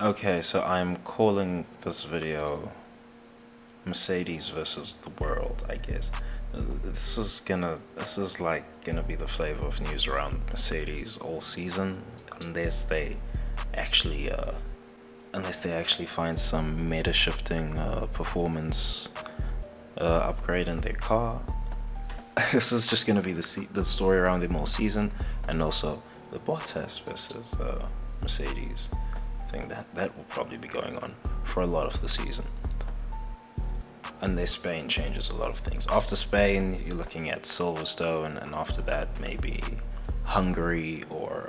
Okay, so I'm calling this video Mercedes versus the world, I guess. This is like gonna be the flavor of news around Mercedes all season, unless they actually, uh, unless they actually find some meta shifting performance upgrade in their car. This is just gonna be the story around them all season, and also the Bottas versus Mercedes thing that will probably be going on for a lot of the season, unless Spain changes a lot of things. After Spain, you're looking at Silverstone, and after that, maybe Hungary or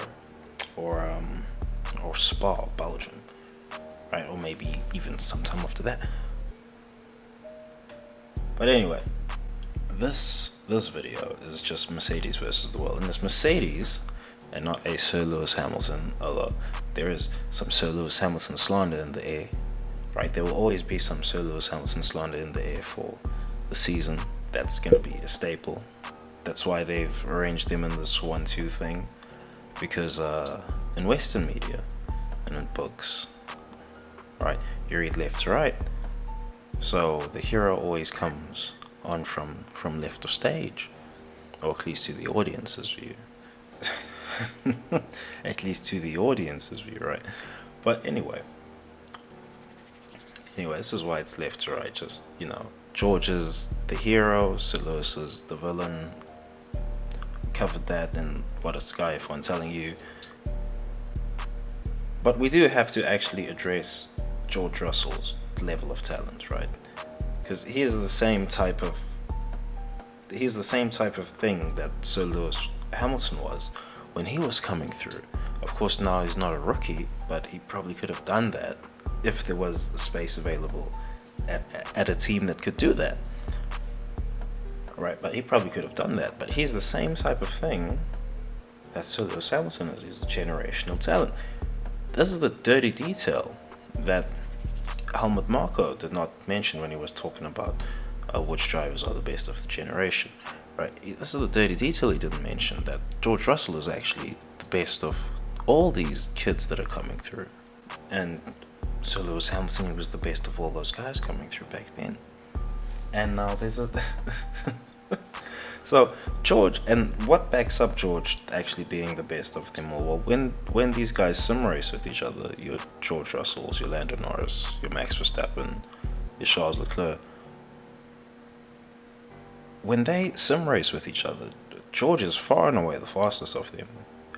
Spa, Belgium, right? Or maybe even sometime after that. But anyway, this video is just Mercedes versus the world, and it's Mercedes and not a Sir Lewis Hamilton, although there is some Sir Lewis Hamilton slander in the air, right? There will always be some Sir Lewis Hamilton slander in the air for the season. That's going to be a staple. That's why they've arranged them in this 1-2 thing, because in Western media and in books, right, you read left to right, so the hero always comes on from left of stage, or at least to the audience's view. At least to the audience's view, right? But anyway, this is why it's left to right. Just, George is the hero, Sir Lewis is the villain. Covered that in What a Sky for I'm telling you. But we do have to actually address George Russell's level of talent, right? Because he is the same type of thing that Sir Lewis Hamilton was when he was coming through. Of course, now he's not a rookie, but he probably could have done that if there was a space available at a team that could do that. Right, but he probably could have done that. But he's the same type of thing that Sir Lewis Hamilton is. He's a generational talent. This is the dirty detail that Helmut Marko did not mention when he was talking about which drivers are the best of the generation. Right, this is the dirty detail he didn't mention, that George Russell is actually the best of all these kids that are coming through. And Sir Lewis Hamilton was the best of all those guys coming through back then. And now there's a... So George, and what backs up George actually being the best of them all? Well, when these guys sim race with each other, your George Russells, your Lando Norris, your Max Verstappen, your Charles Leclerc, when they sim race with each other, George is far and away the fastest of them,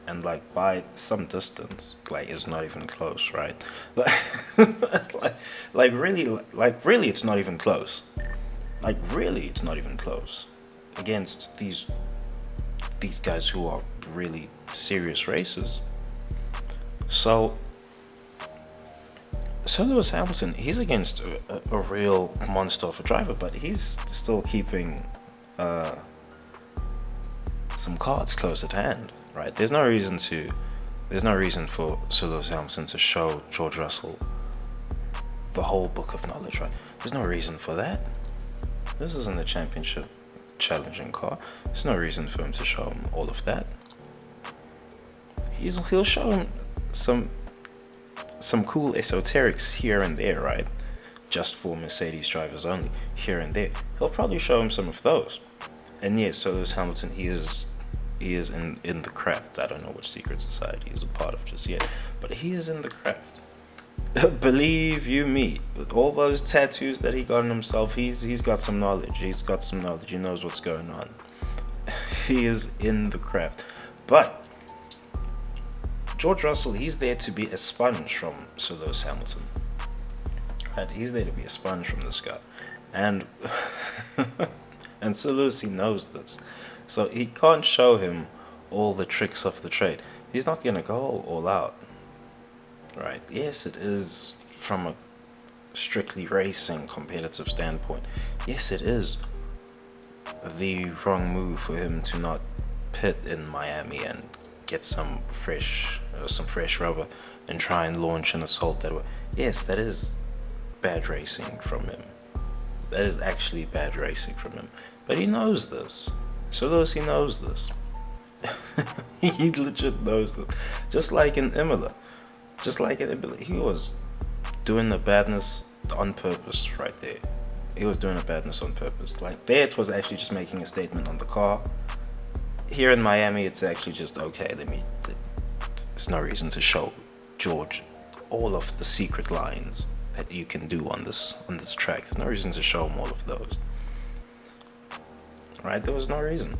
and like by some distance, like it's not even close, right? Really, it's not even close. Like really, it's not even close against these guys who are really serious racers. So Lewis Hamilton, he's against a real monster of a driver, but he's still keeping some cards close at hand, right? There's no reason for Sir Lewis Hamilton to show George Russell the whole book of knowledge, right? There's no reason for that. This isn't a championship challenging car. There's no reason for him to show him all of that. He'll show him some cool esoterics here and there, right? Just for Mercedes drivers only, here and there. He'll probably show him some of those. And yes, so Lewis Hamilton, he is in the craft. I don't know which secret society he's a part of just yet, but he is in the craft. Believe you me, with all those tattoos that he got on himself, he's got some knowledge. He's got some knowledge. He knows what's going on. He is in the craft. But George Russell, he's there to be a sponge from Sir Lewis Hamilton. Right? He's there to be a sponge from this guy. And and Sir Lewis, he knows this. So he can't show him all the tricks of the trade. He's not going to go all out. Right? Yes, it is from a strictly racing competitive standpoint. Yes, it is the wrong move for him to not pit in Miami and get some fresh rubber and try and launch an assault that way. Yes, that is bad racing from him. That is actually bad racing from him. But he knows this. So Lewis, he knows this. He legit knows this. Just like in Imola. Just like he was doing the badness on purpose right there. He was doing the badness on purpose. Like there, it was actually just making a statement on the car. Here in Miami, it's actually just okay. There's no reason to show George all of the secret lines that you can do on this track. There's no reason to show him all of those. Right? There was no reason.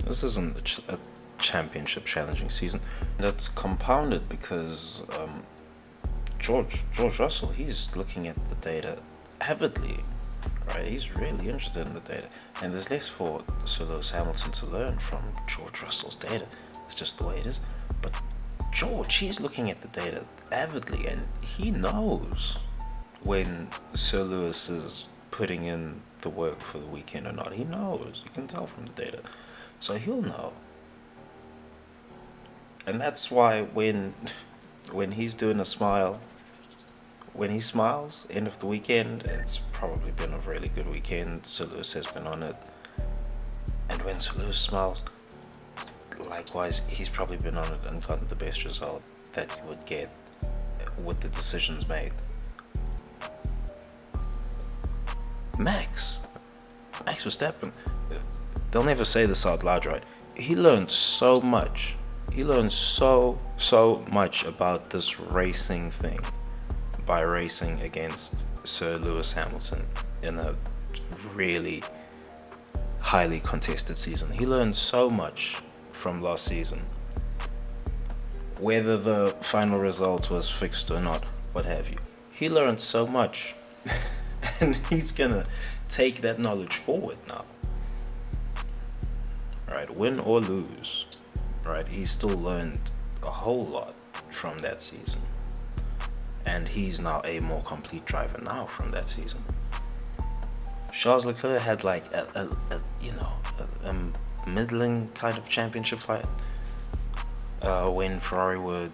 This isn't a championship challenging season. That's compounded because George Russell, he's looking at the data avidly, right? He's really interested in the data, and there's less for Sir Lewis Hamilton to learn from George Russell's data. It's just the way it is. But George, he's looking at the data avidly, and he knows when Sir Lewis is putting in the work for the weekend or not. He knows. You can tell from the data, so he'll know. And that's why when he's doing a smile, when he smiles, end of the weekend, it's probably been a really good weekend. Sir Lewis has been on it. And when Sir Lewis smiles, likewise, he's probably been on it and gotten the best result that you would get with the decisions made. Max Verstappen, they'll never say this out loud, right? He learned so much. He learned so much about this racing thing by racing against Sir Lewis Hamilton in a really highly contested season. He learned so much from last season. Whether the final result was fixed or not, what have you. He learned so much and he's gonna take that knowledge forward now. Right, win or lose. Right, he still learned a whole lot from that season, and he's now a more complete driver now from that season. Charles Leclerc had like a middling kind of championship fight when Ferrari were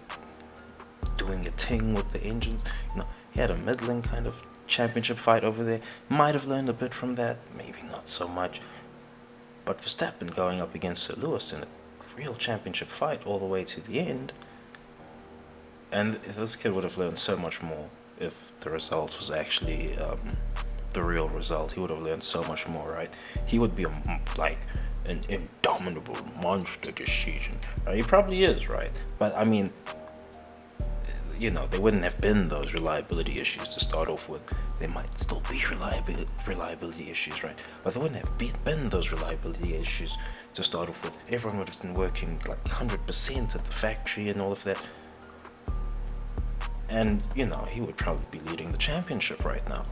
doing a thing with the engines. He had a middling kind of championship fight over there. Might have learned a bit from that, maybe not so much. But Verstappen going up against Sir Lewis in a real championship fight all the way to the end, and this kid would have learned so much more if the result was actually the real result. He would have learned so much more, right? He would be like an indomitable monster this season. Right? He probably is, right? But I mean, there wouldn't have been those reliability issues to start off with. There might still be reliability issues, right? But there wouldn't have been those reliability issues to start off with. Everyone would have been working like 100% at the factory and all of that. And, he would probably be leading the championship right now.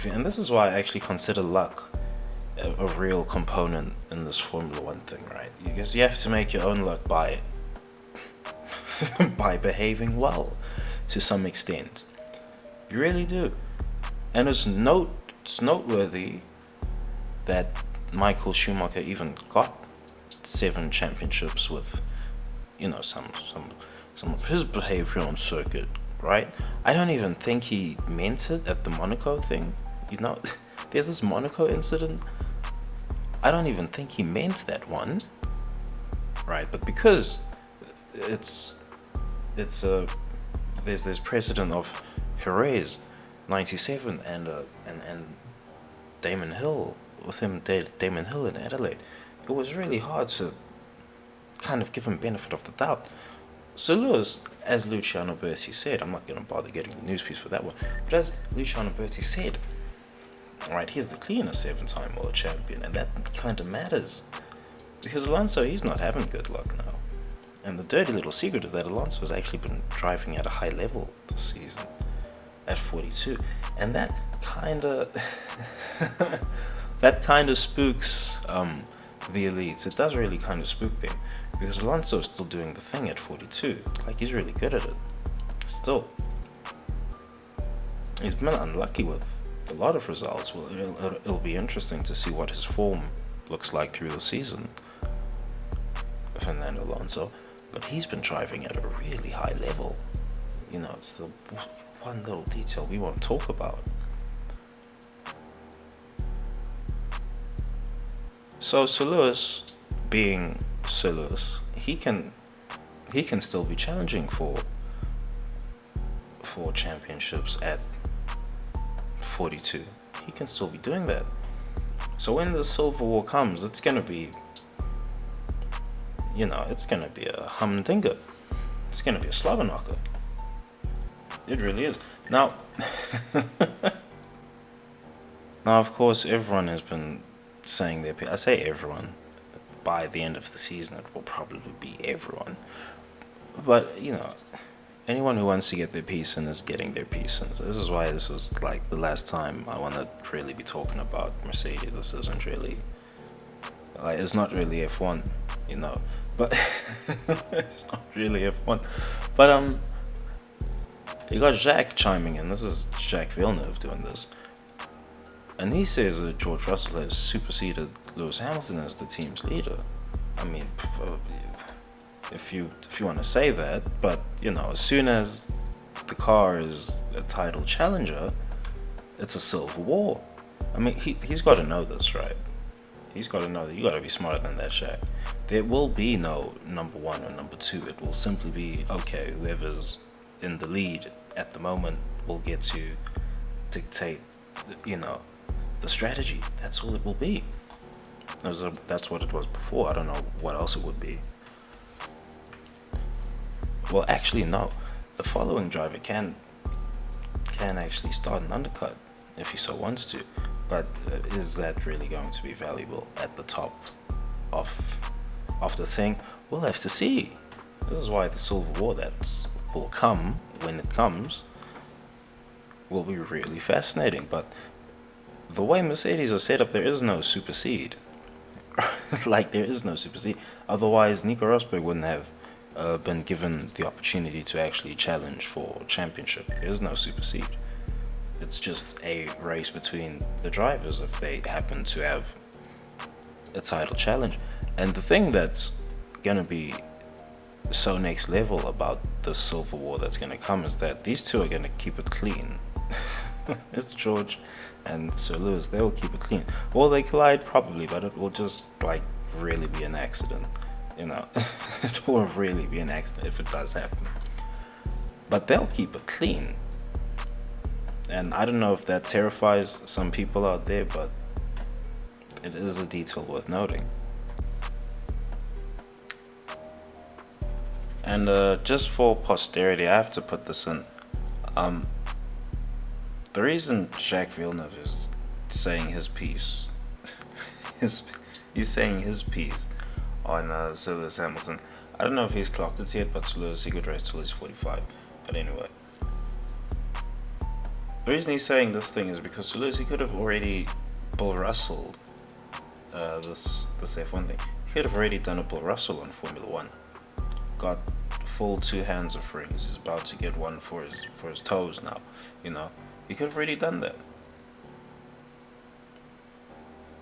And this is why I actually consider luck a real component in this Formula One thing, right? Because you have to make your own luck by behaving well to some extent. You really do. And it's noteworthy that Michael Schumacher even got 7 championships with, some of his behavior on circuit, right? I don't even think he meant it at the Monaco thing. There's this Monaco incident. I don't even think he meant that one, right? But because there's precedent of Jerez 97 and Damon Hill with him, Damon Hill in Adelaide. It was really hard to kind of give him benefit of the doubt. So Lewis, as Luciano Berti said, I'm not going to bother getting the news piece for that one, but as Luciano Berti said, right, he's the cleaner 7-time world champion, and that kind of matters because Alonso, he's not having good luck now. And the dirty little secret is that Alonso has actually been driving at a high level this season at 42, and that kind of spooks the elites. It does really kind of spook them because Alonso's still doing the thing at 42. Like, he's really good at it. Still, he's been unlucky with a lot of results. Well, it'll be interesting to see what his form looks like through the season, Fernando Alonso. But he's been driving at a really high level. It's the one little detail we won't talk about. So Sir Lewis, being Sir Lewis, he can still be challenging for 4 championships at 42. He can still be doing that. So when the Silver War comes, it's gonna be, it's gonna be a humdinger. It's gonna be a slobber knocker. It really is. Now, now of course, everyone has been saying their piece. I say everyone. By the end of the season, it will probably be everyone. But anyone who wants to get their piece in is getting their piece in. So this is why this is like the last time I want to really be talking about Mercedes. This isn't really like, it's not really F1, but it's not really F1. But you got Jacques chiming in. This is Jacques Villeneuve doing this, and he says that George Russell has superseded Lewis Hamilton as the team's leader. I mean, if you want to say that, but as soon as the car is a title challenger, it's a Silver War. I mean, he's got to know this, right? He's got to know that you got to be smarter than that, Shaq. There will be no number 1 or number 2. It will simply be, okay, whoever's in the lead at the moment will get to dictate, the strategy. That's all it will be. That's what it was before. I don't know what else it would be. Well, actually, no. The following driver can actually start an undercut if he so wants to, but is that really going to be valuable at the top of the thing? We'll have to see. This is why the Silver War that will come when it comes will be really fascinating. But the way Mercedes are set up, there is no supersede. Like, there is no supersede. Otherwise, Nico Rosberg wouldn't have been given the opportunity to actually challenge for championship. There is no supersede. It's just a race between the drivers if they happen to have a title challenge. And the thing that's gonna be so next level about the Silver War that's gonna come is that these two are gonna keep it clean. It's George and Sir Lewis. They'll keep it clean. Will they collide? Probably, but it will just really be an accident. It will really be an accident if it does happen. But they'll keep it clean. And I don't know if that terrifies some people out there, but it is a detail worth noting. And just for posterity, I have to put this in. The reason Jacques Villeneuve is saying his piece, he's saying his piece on Sir Lewis Hamilton. I don't know if he's clocked it yet, but Sir Lewis, he could race till he's 45. But anyway, the reason he's saying this thing is because Sir Lewis, he could have already Bull Russell this F1 thing. He could have already done a Bull Russell on Formula 1. Got full 2 hands of rings. He's about to get one for his toes now. He could have already done that.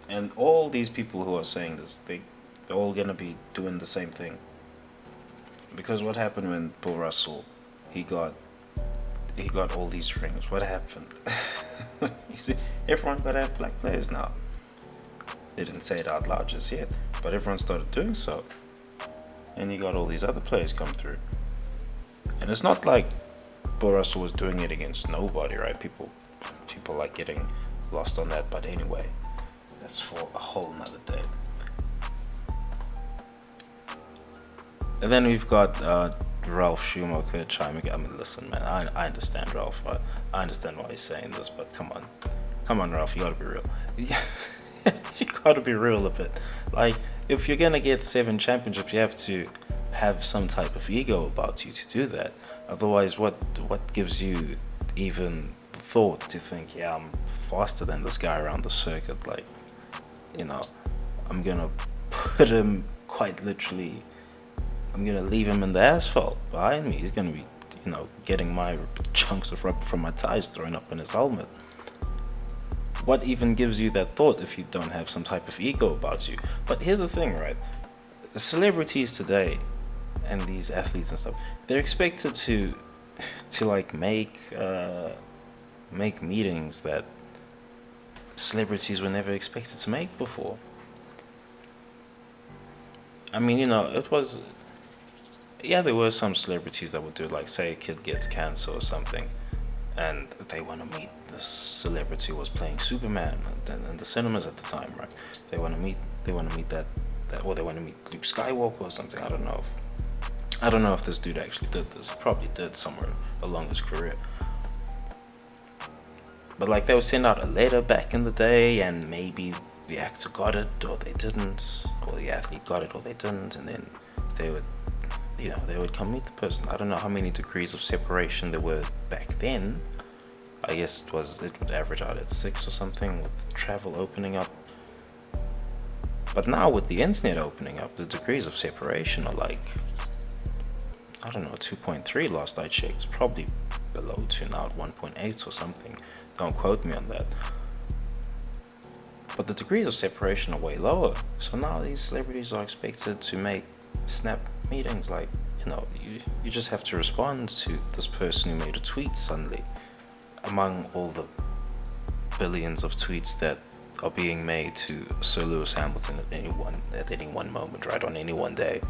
And all these people who are saying this, they're all gonna be doing the same thing. Because what happened when Bull Russell, he got all these rings? What happened? You see, everyone gotta have black players now. They didn't say it out loud just yet, but everyone started doing so. And you got all these other players come through. And it's not like Bull Russell was doing it against nobody, right? People like getting lost on that, but anyway, that's for a whole nother day. And then we've got Ralph Schumacher chiming. I mean, listen, man, I understand Ralph. I understand why he's saying this, but come on, Ralph, you gotta be real. You gotta be real a bit. Like, if you're gonna get 7 championships, you have to have some type of ego about you to do that. Otherwise, what gives you even the thought to think, yeah, I'm faster than this guy around the circuit? Like, I'm gonna put him quite literally. I'm gonna leave him in the asphalt behind me. He's gonna be, getting my chunks of rubber from my tires thrown up in his helmet. What even gives you that thought if you don't have some type of ego about you? But here's the thing, right? The celebrities today and these athletes and stuff, they're expected to make meetings that celebrities were never expected to make before. I mean, it was, yeah, there were some celebrities that would do it, like say a kid gets cancer or something, and they want to meet this celebrity who was playing Superman in the cinemas at the time, right? They want to meet that, or they want to meet Luke Skywalker or something. I don't know if this dude actually did this. He probably did somewhere along his career. But like, they would send out a letter back in the day, and maybe the actor got it or they didn't, or the athlete got it or they didn't, and then they would come meet the person. I don't know how many degrees of separation there were back then. I guess it would average out at 6 or something, with travel opening up. But now with the internet opening up, the degrees of separation are like, I don't know, 2.3 last I checked. It's probably below 2 now, at 1.8 or something. Don't quote me on that. But the degrees of separation are way lower. So now these celebrities are expected to make snap meetings. Like, you just have to respond to this person who made a tweet suddenly, among all the billions of tweets that are being made to Sir Lewis Hamilton at any one moment, right, on any one day.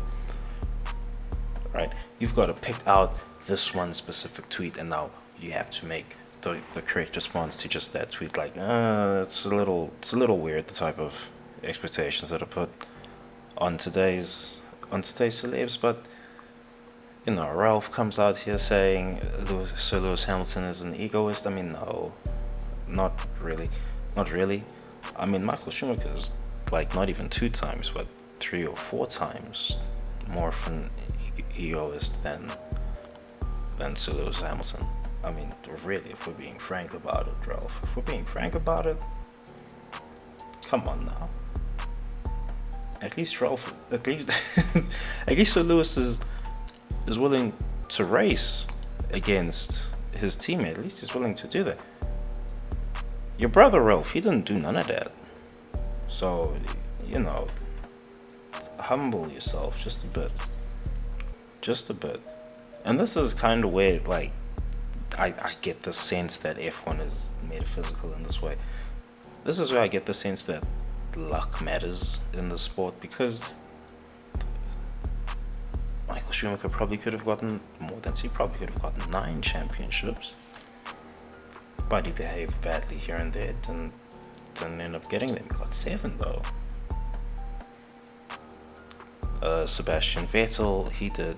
Right? You've got to pick out this one specific tweet, and now you have to make the correct response to just that tweet. Like, it's a little weird, the type of expectations that are put on today's celebs. But Ralph comes out here saying Sir Lewis Hamilton is an egoist. I mean, no, not really. I mean, Michael Schumacher is like not even 2 times, but 3 or 4 times more of an egoist than Sir Lewis Hamilton. I mean, really, if we're being frank about it, Ralph. If we're being frank about it, come on now. At least Sir Lewis is willing to race against his teammate. At least he's willing to do that. Your brother Ralph, he didn't do none of that. So, humble yourself just a bit. And this is kind of where, like, I get the sense that F1 is metaphysical in this way. This is where I get the sense that luck matters in the sport, because Michael Schumacher probably could have gotten more than he probably could have gotten 9 championships, but he behaved badly here and there, and didn't end up getting them. He got 7 though. Sebastian Vettel, he did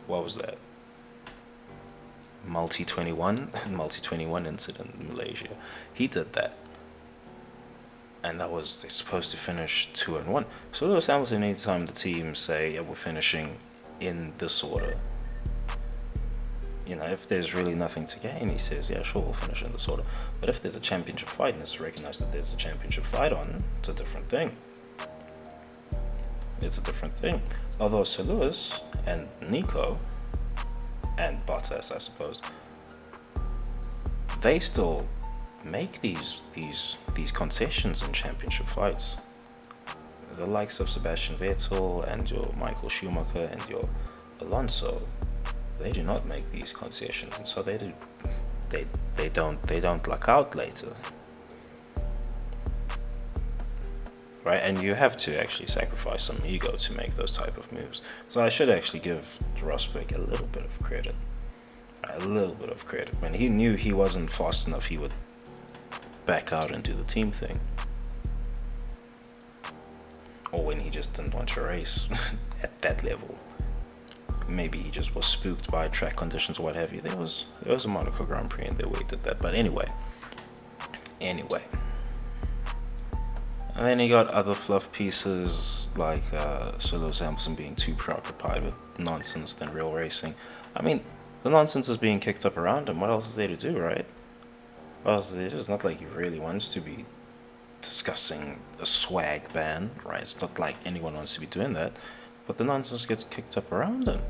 what was that? Multi 21 incident in Malaysia. He did that, and they're supposed to finish 2-1. So Lewis Hamilton, anytime the team say, yeah, we're finishing in this order, if there's really nothing to gain, he says, yeah, sure, we'll finish in this order. But if there's a championship fight, and it's recognized that there's a championship fight on, it's a different thing. Although Sir Lewis and Nico and Bottas, I suppose, they still make these concessions in championship fights. The likes of Sebastian Vettel and your Michael Schumacher and your Alonso, they do not make these concessions, and so they don't luck out later. Right, and you have to actually sacrifice some ego to make those type of moves. So I should actually give Rosberg a little bit of credit. When he knew he wasn't fast enough, he would back out and do the team thing. Or when he just didn't want to race at that level. Maybe he just was spooked by track conditions or what have you. There was a Monaco Grand Prix and they waited that. But anyway. And then you got other fluff pieces like Sir Lewis Hamilton being too preoccupied with nonsense than real racing. I mean, the nonsense is being kicked up around him. What else is there to do, right? What else is there to do? It's not like he really wants to be discussing a swag ban, right? It's not like anyone wants to be doing that. But the nonsense gets kicked up around him.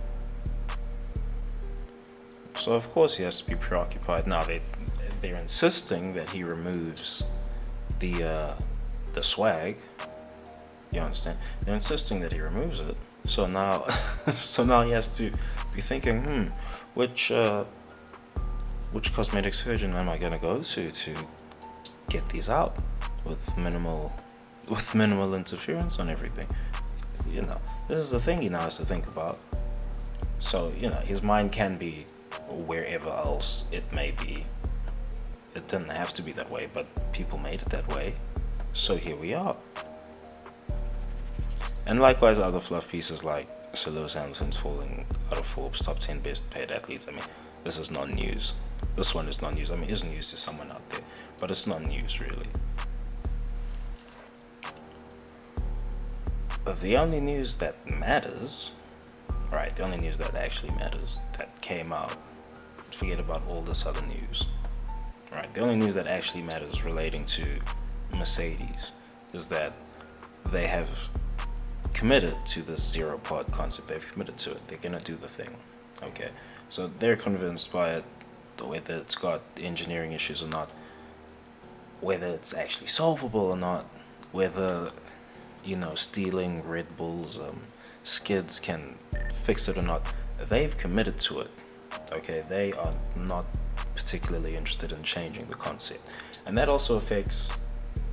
So of course he has to be preoccupied. Now they're insisting that he removes the swag. You understand? They're insisting that he removes it. So now he has to be thinking, which cosmetic surgeon am I gonna go to get these out with minimal interference on everything? This is the thing he now has to think about. So his mind can be wherever else it may be. It didn't have to be that way, but people made it that way, so here we are. And likewise, other fluff pieces like Sir Lewis Hamilton's falling out of Forbes' top 10 best paid athletes. I mean, this is not news. This one is not news. I mean, it is news to someone out there, but it's not news really. But the only news that matters, right, the only news that actually matters that came out, forget about all this other news, right, the only news that actually matters relating to Mercedes is that they have committed to this zero pod concept. They've committed to it. They're gonna do the thing. Okay, so they're convinced by it, whether it's got engineering issues or not, whether it's actually solvable or not, whether, you know, stealing Red Bull's skids can fix it or not. They've committed to it. Okay, they are not particularly interested in changing the concept, and that also affects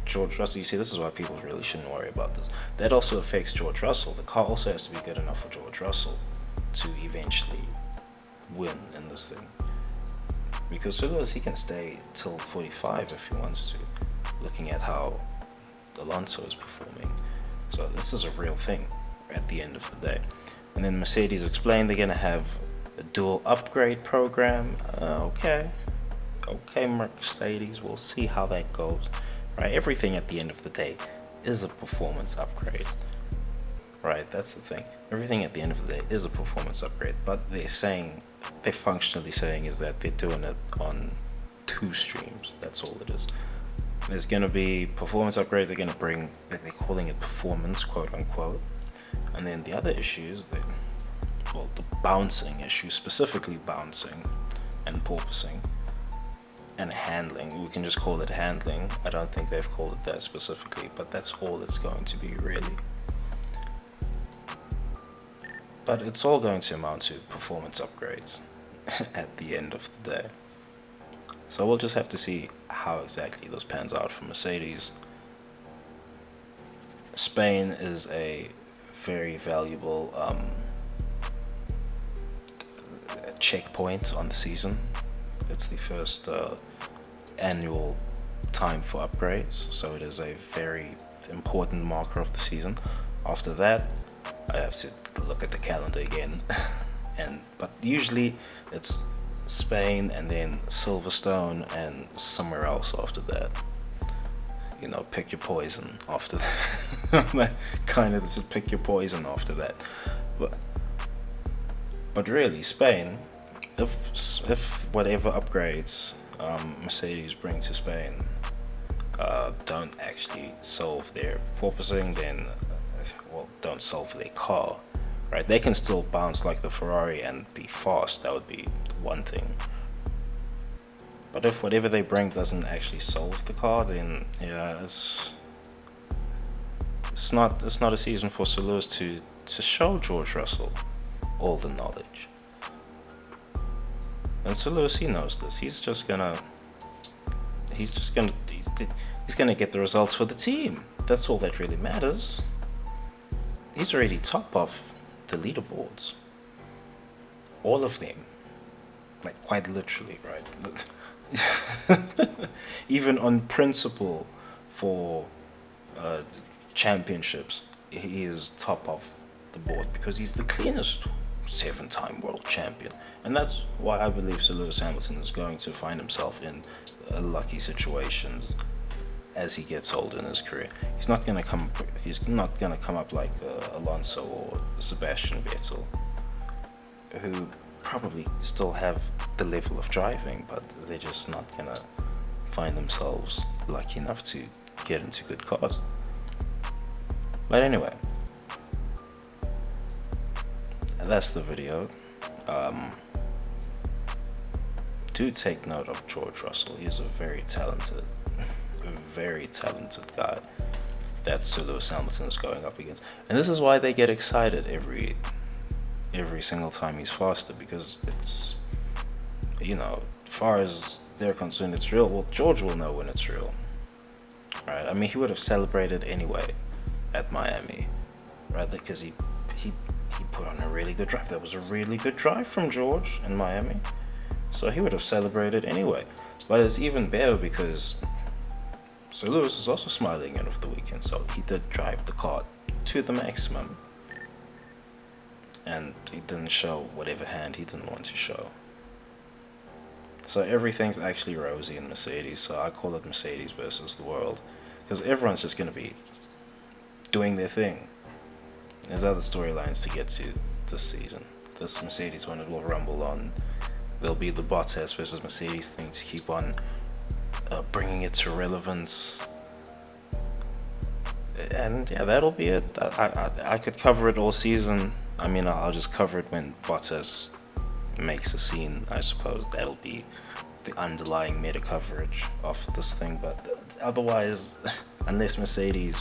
George Russell. You see, this is why people really shouldn't worry about this. That also affects George Russell. The car also has to be good enough for George Russell to eventually win in this thing. Because Sir Lewis, he can stay till 45 if he wants to, looking at how Alonso is performing. So this is a real thing at the end of the day. And then Mercedes explained they're going to have a dual upgrade program. Okay, Mercedes, we'll see how that goes. Right, everything at the end of the day is a performance upgrade. Right, that's the thing. Everything at the end of the day is a performance upgrade. But they're functionally saying is that they're doing it on two streams. That's all it is. There's going to be performance upgrades. They're going to bring, they're calling it performance, quote unquote. And then the other issues, the bouncing issue, specifically bouncing and porpoising and handling. We can just call it handling. I don't think they've called it that specifically, but that's all it's going to be really. But it's all going to amount to performance upgrades at the end of the day. So we'll just have to see how exactly this pans out for Mercedes. Spain is a very valuable checkpoint on the season. It's the first annual time for upgrades, so it is a very important marker of the season. After that, I have to look at the calendar again, but usually it's Spain and then Silverstone and somewhere else after that. You know, pick your poison after that. Kind of this is pick your poison after that. But really, Spain, if whatever upgrades Mercedes bring to Spain don't actually solve their porpoising, then don't solve their car, right? They can still bounce like the Ferrari and be fast. That would be one thing. But if whatever they bring doesn't actually solve the car, then yeah, it's not a season for Sir Lewis to show George Russell all the knowledge. And Sir Lewis, he knows this. He's gonna get the results for the team. That's all that really matters. He's already top of the leaderboards. All of them. Like, quite literally, right? Even on principle for championships, he is top of the board because he's the cleanest 7-time world champion. And that's why I believe Sir Lewis Hamilton is going to find himself in lucky situations as he gets older in his career. He's not going to come up like Alonso or Sebastian Vettel, who probably still have the level of driving, but they're just not going to find themselves lucky enough to get into good cars. But anyway, that's the video. Do take note of George Russell. He's a very talented guy that Sir Lewis Hamilton is going up against, and this is why they get excited every single time he's faster, because it's, you know, as far as they're concerned, it's real. Well, George will know when it's real, right? I mean, he would have celebrated anyway at Miami, right? Because he put on a really good drive. That was a really good drive from George in Miami. So he would have celebrated anyway. But it's even better because Sir Lewis is also smiling end of the weekend. So he did drive the car to the maximum. And he didn't show whatever hand he didn't want to show. So everything's actually rosy in Mercedes. So I call it Mercedes versus the world. Because everyone's just going to be doing their thing. There's other storylines to get to this season. This Mercedes one, it will rumble on. There'll be the Bottas versus Mercedes thing to keep on bringing it to relevance. And yeah, that'll be it. I could cover it all season. I mean, I'll just cover it when Bottas makes a scene, I suppose. That'll be the underlying meta coverage of this thing. But otherwise, unless Mercedes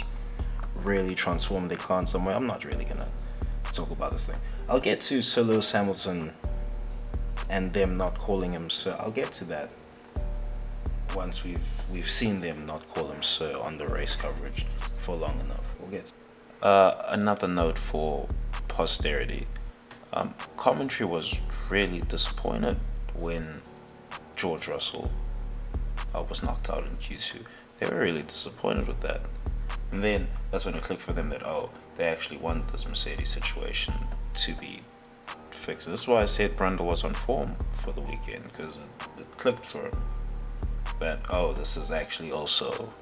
really transform their car in some way, I'm not really going to talk about this thing. I'll get to Sir Lewis Hamilton and them not calling him Sir. I'll get to that once we've seen them not call him Sir on the race coverage for long enough. We'll get to another note for posterity. Commentary was really disappointed when George Russell was knocked out in Q2. They were really disappointed with that. And then that's when it clicked for them that, they actually want this Mercedes situation to be fixed. This is why I said Brundle was on form for the weekend, because it clicked for him that, this is actually also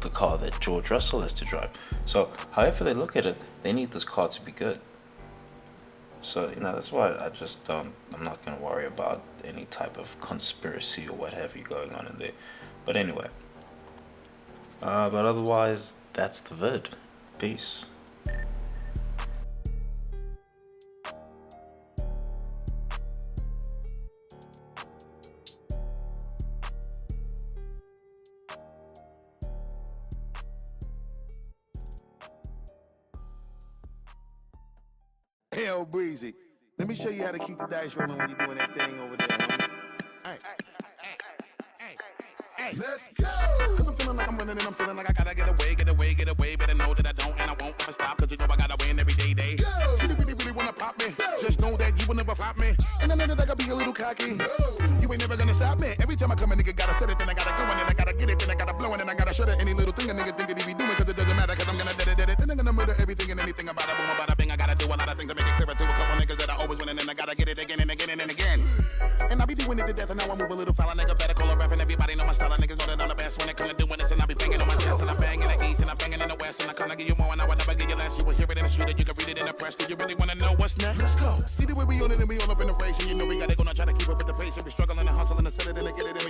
the car that George Russell has to drive. So however they look at it, they need this car to be good. So, that's why I'm not going to worry about any type of conspiracy or what have you going on in there. But anyway. But otherwise, that's the vid. Peace. Hell breezy. Let me show you how to keep the dice rolling when you're doing that thing over there, homie. Hey, let's go! Cause I'm feeling like I'm running and I'm feeling like I gotta get away. Better know that I don't and I won't ever stop. Cause you know I gotta win every day. Go! See, really wanna pop me. Go! Just know that you will never flop me. And I know that I gotta be a little cocky. No! You ain't never gonna stop me. Every time I come a nigga gotta set it, then I gotta go, and then I gotta get it, then I gotta blow, and then I gotta shut it. Any little thing a nigga think that he be doing, cause it doesn't matter, cause I'm gonna dead it. Then I'm gonna murder everything and anything about it. Boom, about a bing. I gotta do a lot of things to make it clearer to a couple niggas that I always win, and then I gotta get it again and again and again. And I be doing it to death, and now I move a little foul. Nigga better call a rap, and everybody know my style. Niggas know that I'm the best when it comes to doing this, and I be banging on my chest, and I bang in the east, and I banging in the west, and I come to give you more, and I will never give you less. You will hear it in the street, and you can read it in the press. Do you really wanna know what's next? Let's go. See the way we on it, and we all up in the race, and you know we gotta go now try to keep up with the pace. If we struggling and hustling and set it, and get it, and we